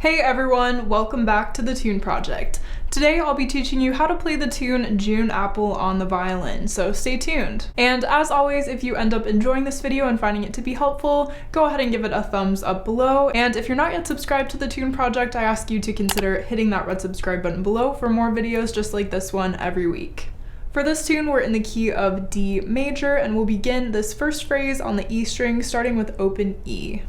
Hey everyone, welcome back to the Tune Project. Today I'll be teaching you how to play the tune June Apple on the violin, so stay tuned. And as always, if you end up enjoying this video and finding it to be helpful, go ahead and give it a thumbs up below. And if you're not yet subscribed to the Tune Project, I ask you to consider hitting that red subscribe button below for more videos just like this one every week. For this tune, we're in the key of D major, and we'll begin this first phrase on the E string, starting with open E.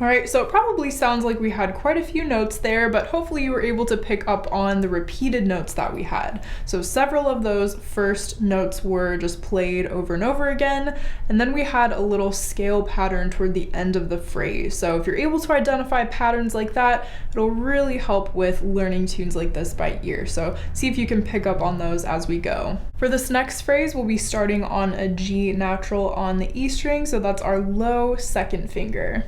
Alright, so it probably sounds like we had quite a few notes there, but hopefully you were able to pick up on the repeated notes that we had. So several of those first notes were just played over and over again, and then we had a little scale pattern toward the end of the phrase. So if you're able to identify patterns like that, it'll really help with learning tunes like this by ear. So see if you can pick up on those as we go. For this next phrase, we'll be starting on a G natural on the E string, so that's our low second finger.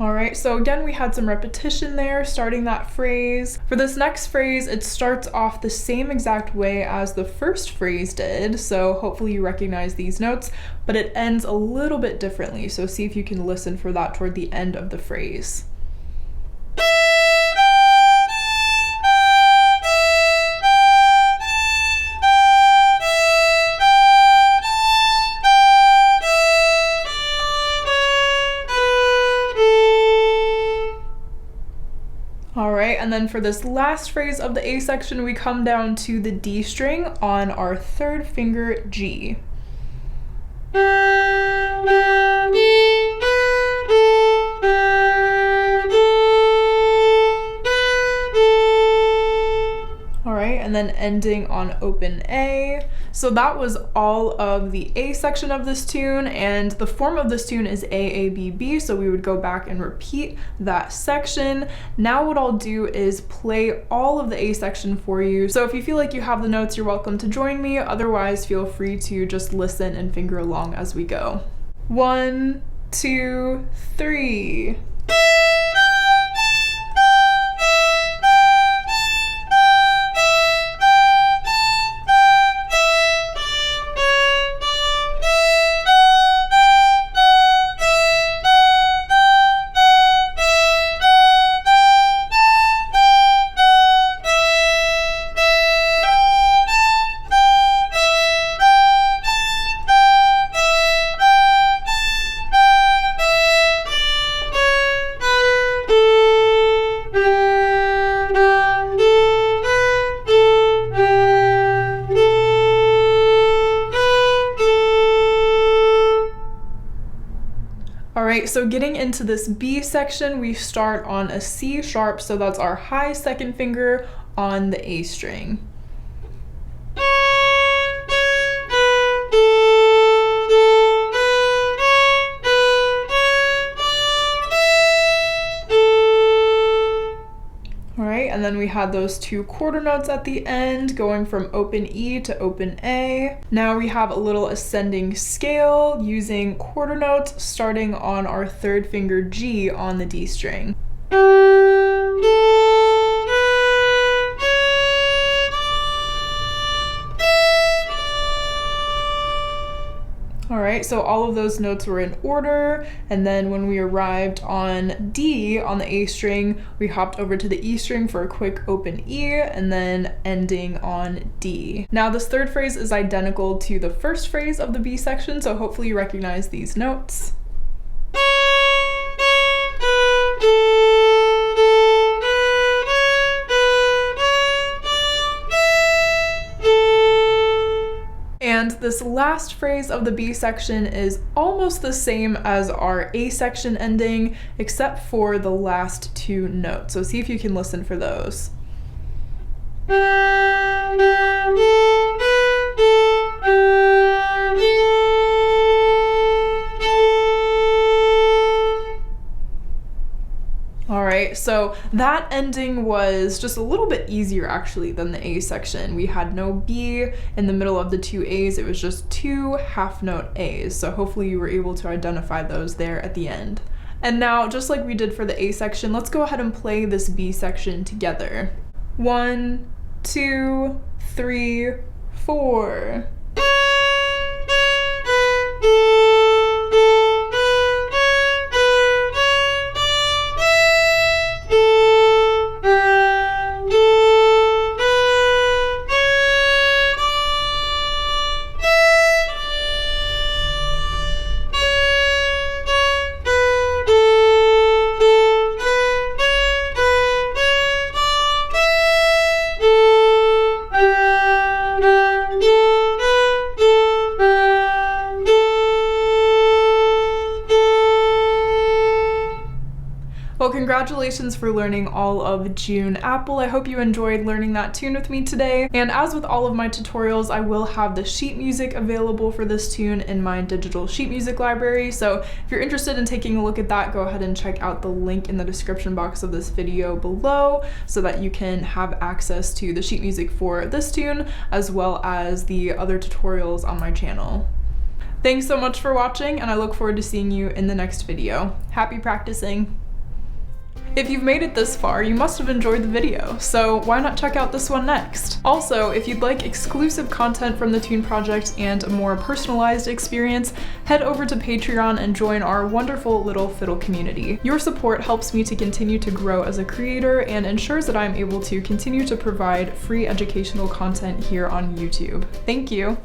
Alright, so again we had some repetition there starting that phrase. For this next phrase, it starts off the same exact way as the first phrase did, so hopefully you recognize these notes, but it ends a little bit differently, so see if you can listen for that toward the end of the phrase. Alright, and then for this last phrase of the A section, we come down to the D string on our third finger G. Alright, and then ending on open A. So that was all of the A section of this tune, and the form of this tune is A-A-B-B, so we would go back and repeat that section. Now what I'll do is play all of the A section for you, so if you feel like you have the notes, you're welcome to join me. Otherwise, feel free to just listen and finger along as we go. 1, 2, 3. Alright, so getting into this B section, we start on a C sharp, so that's our high second finger on the A string. Alright, and then we had those two quarter notes at the end going from open E to open A. Now we have a little ascending scale using quarter notes starting on our third finger G on the D string. Alright, so all of those notes were in order, and then when we arrived on D on the A string, we hopped over to the E string for a quick open E, and then ending on D. Now this third phrase is identical to the first phrase of the B section, so hopefully you recognize these notes. And this last phrase of the B section is almost the same as our A section ending, except for the last two notes. So see if you can listen for those. All right, so that ending was just a little bit easier actually than the A section. We had no B in the middle of the two A's, it was just two half note A's. So hopefully you were able to identify those there at the end. And now, just like we did for the A section, let's go ahead and play this B section together. 1, 2, 3, 4. Well, congratulations for learning all of June Apple. I hope you enjoyed learning that tune with me today. And as with all of my tutorials, I will have the sheet music available for this tune in my digital sheet music library. So if you're interested in taking a look at that, go ahead and check out the link in the description box of this video below so that you can have access to the sheet music for this tune as well as the other tutorials on my channel. Thanks so much for watching, and I look forward to seeing you in the next video. Happy practicing! If you've made it this far, you must have enjoyed the video, so why not check out this one next? Also, if you'd like exclusive content from the Tune Project and a more personalized experience, head over to Patreon and join our wonderful little Fiddle community. Your support helps me to continue to grow as a creator and ensures that I'm able to continue to provide free educational content here on YouTube. Thank you!